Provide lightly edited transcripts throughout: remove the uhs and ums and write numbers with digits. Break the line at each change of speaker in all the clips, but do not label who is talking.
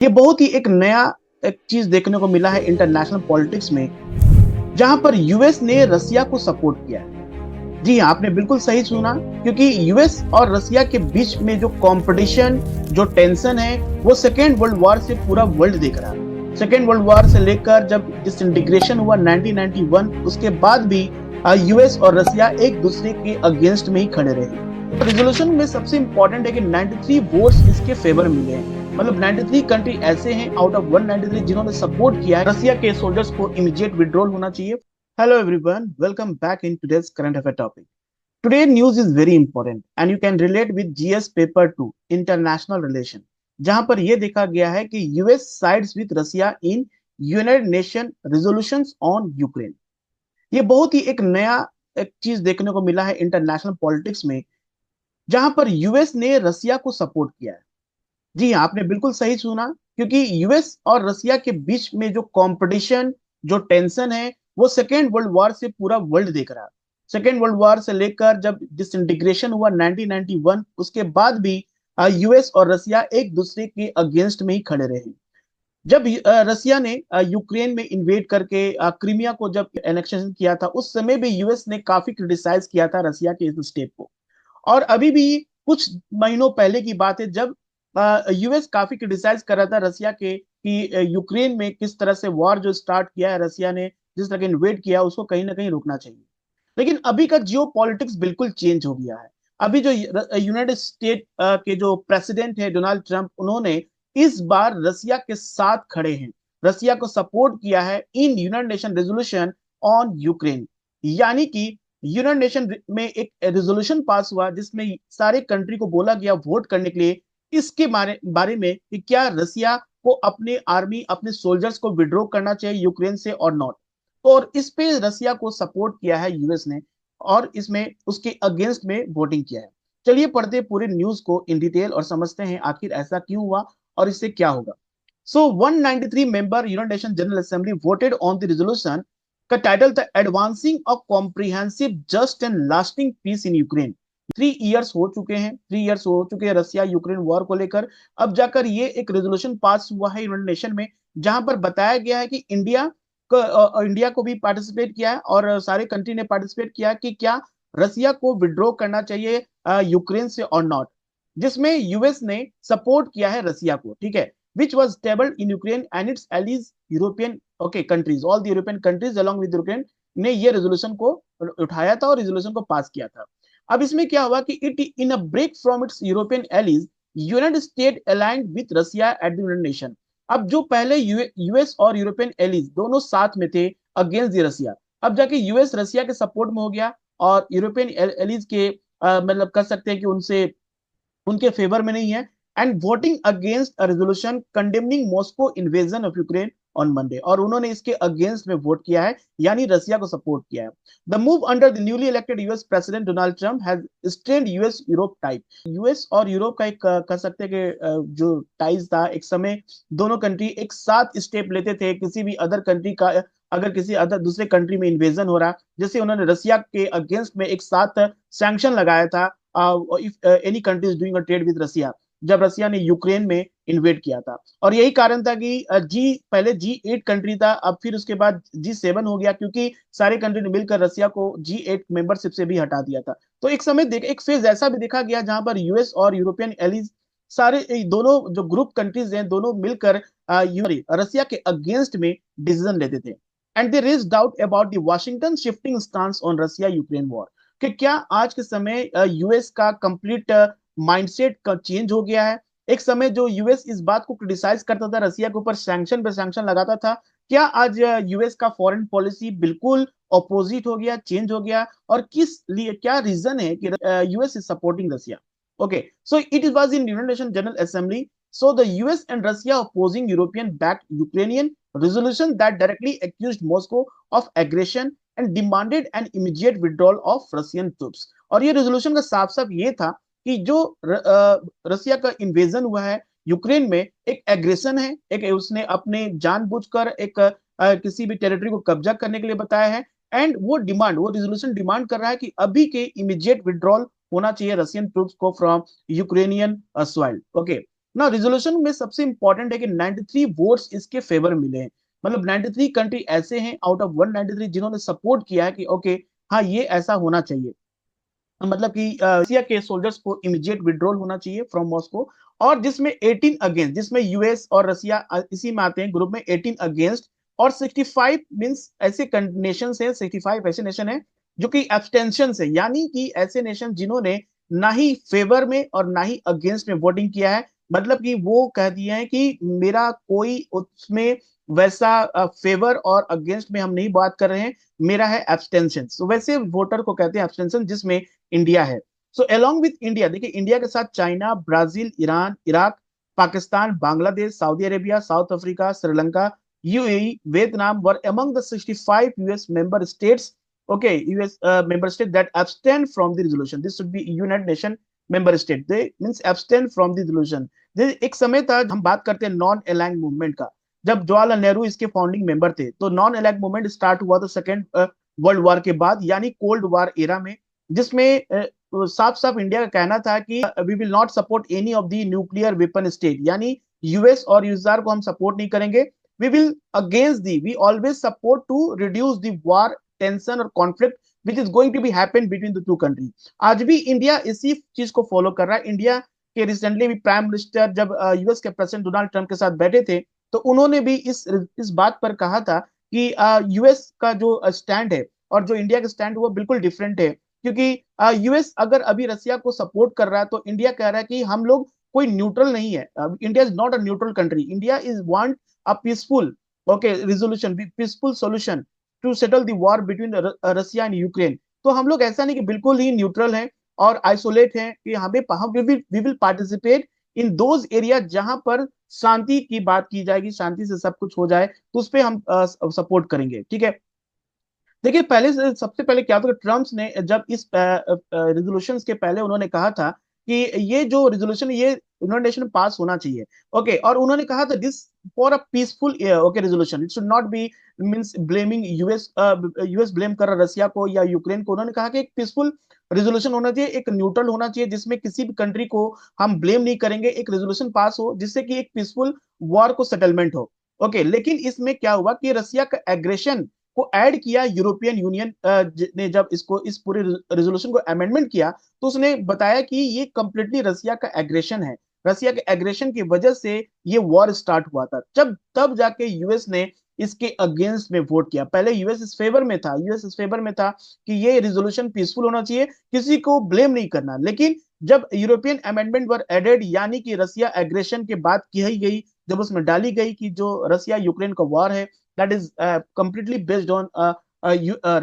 ये बहुत ही एक नया एक चीज देखने को मिला है इंटरनेशनल पॉलिटिक्स में, जहां पर यूएस ने रसिया को सपोर्ट किया है। जी हाँ, आपने बिल्कुल सही सुना, क्योंकि यूएस और रसिया के बीच में जो कंपटीशन, जो टेंशन है, वो सेकेंड वर्ल्ड वॉर से पूरा वर्ल्ड देख रहा है। सेकेंड वर्ल्ड वॉर से लेकर जब डिसइंटीग्रेशन हुआ 1991, उसके बाद भी यूएस और रसिया एक दूसरे के अगेंस्ट में ही खड़े रहे। रेजोल्यूशन में सबसे इंपॉर्टेंट है कि 93 वोट्स इसके फेवर मिले हैं। मतलब 93 कंट्री ऐसे हैं आउट ऑफ 193 जिन्होंने सपोर्ट किया है रसिया के सोल्जर्स को इमीडिएट विड्रॉल होना चाहिए। Hello everyone, welcome back in today's current affair topic. Today news is very important and you can relate with GS paper 2 international relation, जहां पर यह देखा गया है कि US sides with Russia in United Nation resolutions on Ukraine. ये बहुत ही एक नया एक चीज देखने को मिला है इंटरनेशनल पॉलिटिक्स में, जहां पर यूएस ने रसिया को सपोर्ट किया है। जी हाँ, आपने बिल्कुल सही सुना, क्योंकि यूएस और रसिया के बीच में जो कंपटीशन, जो टेंशन है, वो सेकेंड वर्ल्ड वॉर से पूरा वर्ल्ड देख रहा है। सेकेंड वर्ल्ड वॉर से लेकर जब डिसइंटीग्रेशन हुआ 1991, उसके बाद भी यूएस और रसिया एक दूसरे के अगेंस्ट में ही खड़े रहे। जब रसिया ने यूक्रेन में इन्वेड करके क्रीमिया को जब एनेक्शन किया था, उस समय भी यूएस ने काफी क्रिटिसाइज किया था रसिया के इस स्टेप को। और अभी भी कुछ महीनों पहले की बात है, जब यूएस काफी क्रिटिसाइज कर रहा था रसिया के कि यूक्रेन में किस तरह से वॉर जो स्टार्ट किया है रसिया ने, जिस तरह के इन्वेड किया, उसको कहीं ना कहीं रोकना चाहिए। लेकिन अभी का जियो पॉलिटिक्स बिल्कुल चेंज हो गया है। अभी जो यूनाइटेड स्टेट के जो प्रेसिडेंट है डोनाल्ड ट्रंप, उन्होंने इस बार रसिया के साथ खड़े हैं, रसिया को सपोर्ट किया है इन United nation resolution on Ukraine. यानी कि यूनाइटेड नेशन में एक रेजोल्यूशन पास हुआ जिसमें सारे कंट्री को बोला गया वोट करने के लिए इसके बारे में कि क्या रसिया को अपने आर्मी, अपने सोल्जर्स को विड्रॉ करना चाहिए यूक्रेन से और नॉट। और इस पे रसिया को सपोर्ट किया है यूएस ने, और इसमें उसके अगेंस्ट में वोटिंग किया है। चलिए पढ़ते पूरे न्यूज को इन डिटेल और समझते हैं आखिर ऐसा क्यों हुआ और इससे क्या होगा। So 193 member United Nation General Assembly voted on the resolution का टाइटल था advancing a comprehensive just and lasting peace in Ukraine. 3 years हो चुके हैं, 3 इयर्स हो चुके हैं रसिया यूक्रेन वॉर को लेकर। अब जाकर ये एक रेजोल्यूशन पास हुआ है यूनाइटेड नेशन में, जहां पर बताया गया है कि इंडिया को भी पार्टिसिपेट किया है और सारे कंट्री ने पार्टिसिपेट किया कि क्या रसिया को विड्रॉ करना चाहिए यूक्रेन से और नॉट। जिसमें यूएस ने सपोर्ट किया है रसिया को, ठीक है, which was tabled in Ukraine and it's allies European okay countries, all the European countries along with Ukraine ने ये रेजोल्यूशन को उठाया था और रेजोल्यूशन को पास किया था। अब इसमें क्या हुआ कि it in a break from its European allies, United State aligned with Russia at the United Nation. अब जो पहले यूएस और यूरोपियन एलीज दोनों साथ में थे अगेंस्ट द रसिया, अब जाके यूएस रसिया के सपोर्ट में हो गया और यूरोपियन एलीज के मतलब कर सकते हैं कि उनसे उनके फेवर में नहीं है, and voting against a resolution condemning Moscow invasion of Ukraine on Monday. और उन्होंने इसके अगेंस्ट में वोट किया है, यानी रसिया को सपोर्ट किया है। The move under the newly elected US President Donald Trump has strained US Europe type. US और यूरोप का एक कह सकते हैं कि जो टाइज था, एक समय दोनों कंट्री एक साथ स्टेप लेते थे किसी भी अदर कंट्री का, अगर किसी अदर दूसरे कंट्री में इन्वेजन हो रहा, जैसे उन्होंने रसिया के अगेंस्ट में एक साथ सैंक्शन लगाया था if any country is doing a trade with Russia, जब रसिया ने यूक्रेन में इन्वेड किया था। और यही कारण था कि पहले G8 कंट्री था, अब फिर उसके बाद G7 हो गया, क्योंकि सारे कंट्री ने मिलकर रसिया को G8 मेंबरशिप से भी हटा दिया था। तो एक समय एक फेज ऐसा भी देखा गया जहां पर यूएस और यूरोपियन एलीज, सारे दोनों जो ग्रुप कंट्रीज हैं, दोनों मिलकर रसिया के अगेंस्ट में डिसीजन लेते थे। And they raise doubt about the Washington shifting stance on Russia Ukraine war, कि क्या आज के समय यूएस का कंप्लीट माइंडसेट का चेंज हो गया है। एक समय जो यूएस इस बात को क्रिटिसाइज करता था, रसिया के ऊपर सैंक्शन पे सैंक्शन लगाता था, क्या आज यूएस का फॉरेन पॉलिसी बिल्कुल ऑपोजिट हो गया, चेंज हो गया, और किस लिए, क्या रीजन है कि US is supporting Russia. Okay, so it was in United Nation General Assembly, so the US and Russia opposing European backed Ukrainian resolution that directly accused Moscow of aggression and demanded an immediate withdrawal of Russian troops। और ये resolution का साफ साफ ये था कि जो रसिया का इन्वेजन हुआ है यूक्रेन में, एक एग्रेशन है, एक उसने अपने जानबूझकर एक किसी भी टेरिटरी को कब्जा करने के लिए बताया है। एंड वो रेजोल्यूशन डिमांड कर रहा है कि अभी के इमीडिएट विड्रॉल होना चाहिए रशियन ट्रूप्स को फ्रॉम यूक्रेनियन सॉइल। ओके, ना रिजोल्यूशन में सबसे इंपॉर्टेंट है कि 93 वोट्स इसके फेवर मिले हैं। मतलब 93 कंट्री ऐसे हैं आउट ऑफ 193 जिन्होंने सपोर्ट किया है कि ओके, हाँ ये ऐसा होना चाहिए। मतलब कि रसिया के सोल्जर्स को इमीडिएट विड्रॉल होना चाहिए फ्रॉम मॉस्को। और जिसमें 18 अगेंस्ट, जिसमें यूएस और रसिया इसी में आते हैं ग्रुप में, 18 अगेंस्ट। और 65 मींस ऐसे नेशन हैं, 65 ऐसे नेशन हैं जो कि एब्सटेंशन है, यानी कि ऐसे नेशन जिन्होंने ना ही फेवर में और ना ही अगेंस्ट में वोटिंग किया है। मतलब कि वो कह दिए हैं कि मेरा कोई उसमें वैसा फेवर और अगेंस्ट में हम नहीं बात कर रहे हैं, मेरा है एब्सटेंशन। तो वैसे वोटर को कहते हैं एब्सटेंशन, जिसमें इंडिया है। सो अलोंग विथ इंडिया, देखिए इंडिया के साथ China, Brazil, Iran, Iraq, Pakistan, Bangladesh, Saudi Arabia, south Africa, Sri Lanka, UAE, Vietnam were among the 65 US member states. Okay, US member state that abstain from the resolution. This should be United Nation member state. They means abstain from the resolution. एक समय था, हम बात करते हैं non aligned movement का। जब जवाहरलाल नेहरू इसके फाउंडिंग मेंबर थे, तो नॉन अलाइंड मूवमेंट स्टार्ट हुआ था सेकेंड वर्ल्ड वॉर के बाद, यानी कोल्ड वॉर एरा में। जिसमें साफ साफ इंडिया का कहना था कि we will not support any of the nuclear weapon state, यानी यूएस और यूएसआर को हम सपोर्ट नहीं करेंगे। We will against the, we always support to reduce the war tension और conflict which is going to be happen between the two country. आज भी India इसी चीज को फॉलो कर रहा है। इंडिया के रिसेंटली भी प्राइम मिनिस्टर जब यूएस के प्रेसिडेंट डोनाल्ड ट्रंप के साथ बैठे थे, तो उन्होंने भी इस बात पर कहा था कि यूएस का जो स्टैंड है और जो इंडिया का स्टैंड वो बिल्कुल डिफरेंट है। क्योंकि यूएस अगर अभी रसिया को सपोर्ट कर रहा है, तो इंडिया कह रहा है कि हम लोग कोई न्यूट्रल नहीं है। India is not a neutral country. India is want a peaceful, okay, resolution, peaceful solution to settle the war between Russia and Ukraine. तो हम लोग ऐसा नहीं कि बिल्कुल ही न्यूट्रल हैं और आइसोलेट हैं, कि हमें हम we will participate in those area जहां पर शांति की बात की जाएगी, शांति से सब कुछ हो जाए, तो उस पर हम सपोर्ट करेंगे। ठीक है। देखिए पहले से, सबसे पहले क्या था, ट्रम्प ने जब इस रेजोल्यूशन के पहले उन्होंने कहा था कि ये जो रेजोल्यूशन ये यूनाइटेड नेशन में पास होना चाहिए। ओके, और उन्होंने कहा था this for a peaceful, okay, resolution, it should not be means blaming US, US blame कर रहा रसिया को या यूक्रेन को। उन्होंने कहा कि एक पीसफुल रेजोल्यूशन होना चाहिए, एक न्यूट्रल होना चाहिए, जिसमें किसी भी कंट्री को हम ब्लेम नहीं करेंगे, एक रेजोल्यूशन पास हो जिससे कि एक पीसफुल वॉर को सेटलमेंट हो। ओके, लेकिन इसमें क्या हुआ कि रसिया का एग्रेशन को ऐड किया यूरोपियन यूनियन ने। जब इसको इस पूरे रेजोल्यूशन को अमेंडमेंट किया, तो उसने बताया कि ये कंप्लीटली रसिया का एग्रेशन है। रसिया के एग्रेशन की वजह से ये वॉर स्टार्ट हुआ था। जब तब जाके यूएस ने इसके अगेंस्ट में वोट किया। पहले यूएस इस फेवर में था, यूएस इस फेवर में था कि ये रेजोल्यूशन पीसफुल होना चाहिए, किसी को ब्लेम नहीं करना। लेकिन जब यूरोपियन अमेंडमेंट वर एडेड, यानी कि रसिया एग्रेशन के बात की ही गई, जब उसमें डाली गई कि जो रसिया यूक्रेन का वॉर है that is completely based on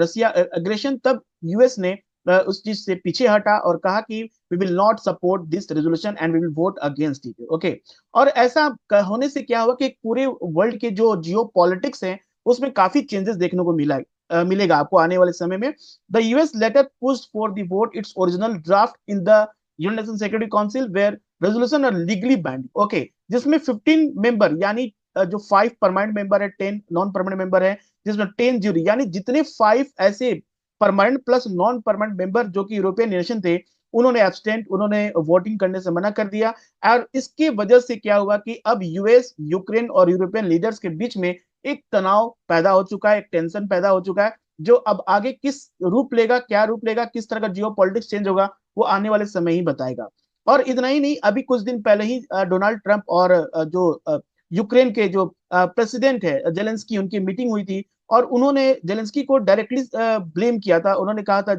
Russia aggression, तब यूएस ने उस चीज से पीछे हटा और कहा कि we will not support this resolution and we will vote against it. Okay, और ऐसा होने से क्या हुआ कि पूरे वर्ल्ड के जो जियो पॉलिटिक्स हैं उसमें काफी चेंजेस देखने को मिलेगा आपको आने वाले समय में। The US later pushed for the vote its original draft in the United Nation Security Council where resolution are legally binding. Okay, जिसमें 15 मेंबर, यानी जो 5 परमानेंट मेंबर है, 10 नॉन परमानेंट मेंबर है, जिसमें 10 ज्यूरी, यानी जितने 5 ऐसे permanent plus non permanent member जो कि यूरोपियन नेशन थे, उन्होंने एब्सटेंट, उन्होंने वोटिंग करने से मना कर दिया। और इसकी वजह से क्या हुआ कि अब यूएस, यूक्रेन और यूरोपियन लीडर्स के बीच में एक तनाव पैदा हो चुका है, एक टेंशन पैदा हो चुका है, जो अब आगे किस रूप लेगा, क्या रूप लेगा, किस तरह का जियो पॉलिटिक्स चेंज होगा, वो आने वाले समय ही बताएगा। और इतना ही नहीं, अभी कुछ दिन पहले ही डोनाल्ड ट्रंप और जो यूक्रेन के जो प्रेसिडेंट है जेलेंस्की, उनकी मीटिंग हुई थी, और उन्होंने जेलेंस्की को डायरेक्टली ब्लेम किया था। उन्होंने कहा था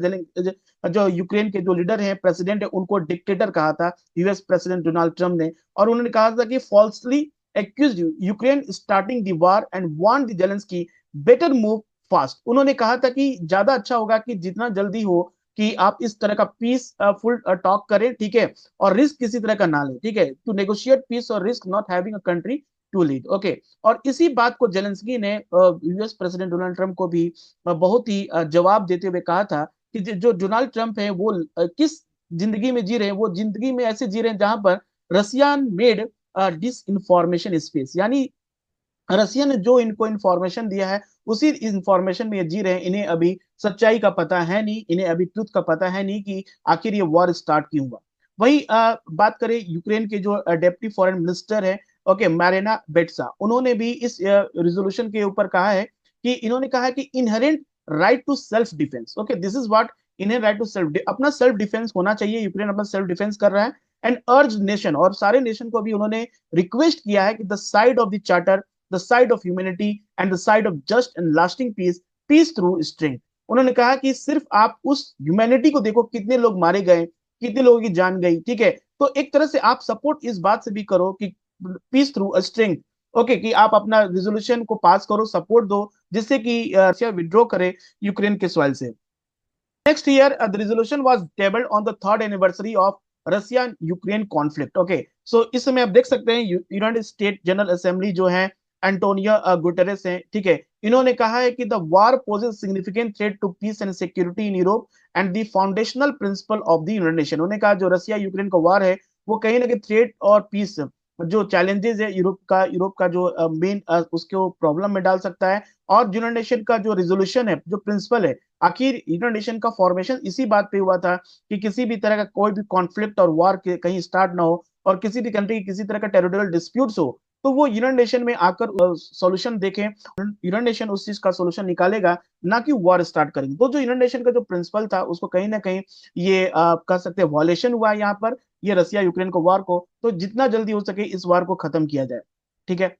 जो यूक्रेन के जो लीडर हैं, प्रेसिडेंट है, उनको डिक्टेटर कहा था यूएस प्रेसिडेंट डोनाल्ड ट्रंप ने। और उन्होंने कहा था कि falsely accuse Ukraine starting the war and want the Zelensky better move fast. उन्होंने कहा था कि ज्यादा अच्छा होगा कि जितना जल्दी हो कि आप इस तरह का पीस फुल टॉक करें, ठीक है, और रिस्क किसी तरह का ना ले, ठीक है, टू नेगोशिएट पीस और risk not having a country to lead. Okay, और इसी बात को जेलेंस्की ने यूएस प्रेसिडेंट डोनाल्ड ट्रंप को भी बहुत ही जवाब देते हुए कहा था कि जो डोनाल्ड ट्रंप है वो किस जिंदगी में जी रहे हैं, वो जिंदगी में ऐसे जी रहे हैं जहां पर रसिया मेड डिस इंफॉर्मेशन स्पेस, यानी रसिया ने जो इनको इंफॉर्मेशन दिया है उसी इंफॉर्मेशन में ये जी रहे हैं। इन्हें अभी सच्चाई का पता है नहीं, इन्हें अभी ट्रुथ का पता है नहीं कि आखिर ये वॉर स्टार्ट क्यों हुआ। वही बात करें यूक्रेन के जो डेप्टी फॉरेन मिनिस्टर है, ओके, मैरिना बेट्सा, उन्होंने भी इस रिजोल्यूशन के ऊपर कहा है कि इन्होंने कहा है कि inherent right to self defence, okay, this is what inherent right to self, अपना सेल्फ डिफेंस होना चाहिए, यूक्रेन अपना सेल्फ डिफेंस कर रहा है। एंड अर्ज नेशन, और सारे नेशन को भी उन्होंने रिक्वेस्ट किया है कि the side of the charter, the side of humanity and the side of just and lasting peace, peace through strength. उन्होंने कहा कि सिर्फ आप उस ह्यूमैनिटी को देखो, कितने लोग मारे गए, कितने लोगों की जान गई, ठीक है, तो एक तरह से आप सपोर्ट इस बात से भी करो कि पीस थ्रू स्ट्रेंथ, ओके, कि आप अपना रिजोल्यूशन को पास करो, सपोर्ट दो, जिससे कि रशिया विड्रॉ करे यूक्रेन के सॉइल से। Next year, the resolution was tabled on the third anniversary of Russia-Ukraine conflict. Okay, so इस समय आप देख सकते हैं यूनाइटेड स्टेट जनरल असेंबली जो है, एंटोनियो गुटेरेस हैं, ठीक है, इन्होंने कहा है कि the war poses significant threat to peace and security in Europe and the foundational principle of the United Nation. उन्होंने कहा जो रसिया यूक्रेन का वार है वो कहीं ना कहीं थ्रेट और पीस, जो चैलेंजेस है यूरोप का जो मेन उसको प्रॉब्लम में डाल सकता है। और यूनाइटेड नेशन का जो रिजोल्यूशन है, जो प्रिंसिपल है, आखिर यूनाइटेड नेशन का फॉर्मेशन इसी बात पे हुआ था कि किसी भी तरह का कोई भी कॉन्फ्लिक्ट और वार कहीं स्टार्ट ना हो, और किसी भी कंट्री की किसी तरह का टेरिटोरियल डिस्प्यूट्स हो तो वो यूनाइटेड नेशन में आकर सॉल्यूशन देखें, यूनाइटेड नेशन उस चीज का सॉल्यूशन निकालेगा, ना कि वॉर स्टार्ट करेंगे। तो जो यूनाइटेड नेशन का जो प्रिंसिपल था उसको कहीं ना कहीं ये कह सकते हैं वॉयलेशन हुआ है यहाँ पर, ये रसिया यूक्रेन को वार को, तो जितना जल्दी हो सके इस वार को खत्म किया जाए, ठीक है।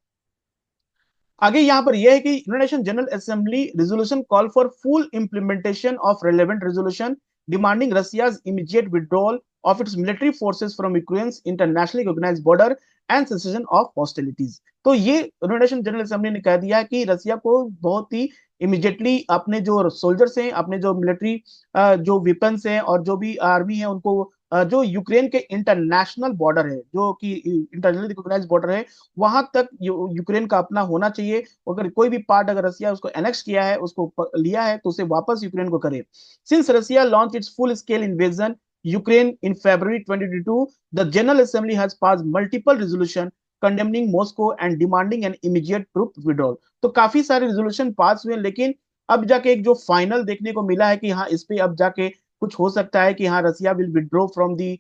आगे यहाँ पर यह है कि United Nation General Assembly resolution call for full implementation of relevant resolution demanding Russia's immediate withdrawal of its military forces from Ukraine's internationally recognised border and cessation of hostilities. तो ये यूनाइटेड नेशन जनरल असेंबली ने कह दिया कि रसिया को बहुत ही immediately अपने जो सोल्जर्स हैं, अपने जो मिलिट्री जो वेपन्स हैं और जो भी आर्मी है उनको जो यूक्रेन के इंटरनेशनल बॉर्डर है, जो कि इंटरनेशनली रिकॉग्नाइज्ड बॉर्डर है, वहां तक यूक्रेन का अपना होना चाहिए। अगर कोई भी पार्ट अगर रसिया उसको एनेक्स किया है, उसको लिया है, तो उसे वापस यूक्रेन को करे। Since Russia launch its full scale invasion Ukraine in February 2022, the General Assembly has passed multiple resolution condemning Moscow and demanding an immediate troop withdrawal। तो काफी सारे रेजोल्यूशन पास हुए, लेकिन अब जाके एक जो फाइनल देखने को मिला है कि हाँ इस पे अब जाके कुछ हो सकता है कि हाँ Russia will withdraw from the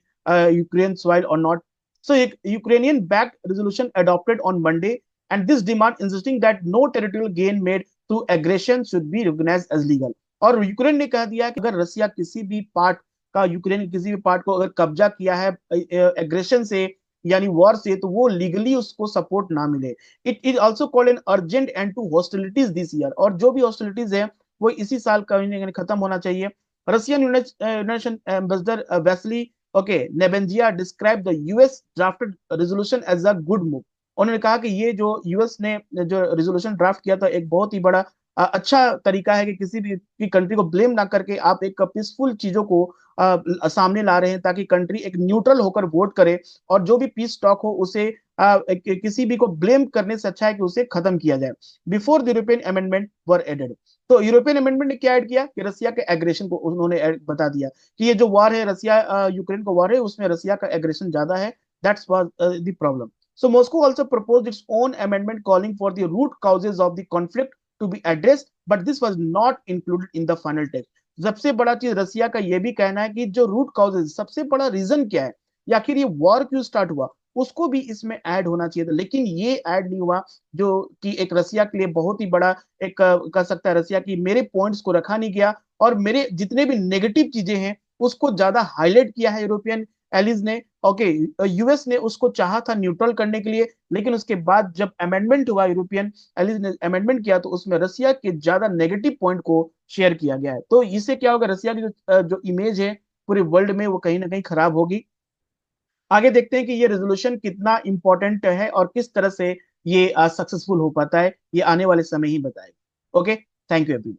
Ukraine soil और not. So Ukrainian backed resolution adopted on Monday, and this demand insisting that no territorial gain made through aggression should be recognized as legal। और Ukraine ने कह दिया कि अगर रसिया किसी भी part का, यूक्रेन के किसी भी पार्ट को अगर कब्जा किया है एग्रेशन से यानी वॉर से, तो वो लीगली उसको सपोर्ट ना मिले। It is also called an urgent end to hostilities this year, और जो भी हॉस्टिलिटीज है वो इसी साल खत्म होना चाहिए। Russian United ambassador Vassily, okay, Nebenzia describe the US drafted resolution as a good move. उन्होंने कहा कि ये जो यूएस ने जो रेजोल्यूशन ड्राफ्ट किया था एक बहुत ही बड़ा अच्छा तरीका है कि किसी भी कंट्री को ब्लेम ना करके आप एक पीसफुल चीजों को सामने ला रहे हैं, ताकि कंट्री एक न्यूट्रल होकर वोट करे, और जो भी पीस टॉक हो उसे किसी भी को ब्लेम करने से अच्छा है कि उसे खत्म किया जाए। Before the European amendment were added, तो यूरोपियन अमेंडमेंट ने क्या ऐड किया कि रसिया के एग्रेशन को उन्होंने बता दिया कि ये जो वॉर है रसिया यूक्रेन का वॉर है, उसमें रसिया का एग्रेशन ज्यादा है, that's was the problem. So Moscow also proposed its own amendment calling for the root causes of the conflict to be addressed, but this was not included in the final text। सबसे बड़ा चीज रसिया का यह भी कहना है कि जो रूट कॉजेज, सबसे बड़ा रीजन क्या है, या आखिर ये वॉर क्यों स्टार्ट हुआ, उसको भी इसमें ऐड होना चाहिए था, लेकिन ये ऐड नहीं हुआ, जो कि एक रसिया के लिए बहुत ही बड़ा एक कह सकता है रसिया की मेरे पॉइंट्स को रखा नहीं गया, और मेरे जितने भी नेगेटिव चीजें हैं उसको ज्यादा हाईलाइट किया है यूरोपियन एलिज ने। ओके, यूएस ने उसको चाहा था न्यूट्रल करने के लिए, लेकिन उसके बाद जब अमेंडमेंट हुआ, यूरोपियन एलिज ने अमेंडमेंट किया, तो उसमें रसिया के ज्यादा नेगेटिव पॉइंट को शेयर किया गया है। तो इससे क्या होगा, रसिया की जो इमेज है पूरे वर्ल्ड में वो कहीं ना कहीं खराब होगी। आगे देखते हैं कि ये रेजोल्यूशन कितना इंपॉर्टेंट है और किस तरह से ये सक्सेसफुल हो पाता है, ये आने वाले समय ही बताएगा। Okay, thank you everyone.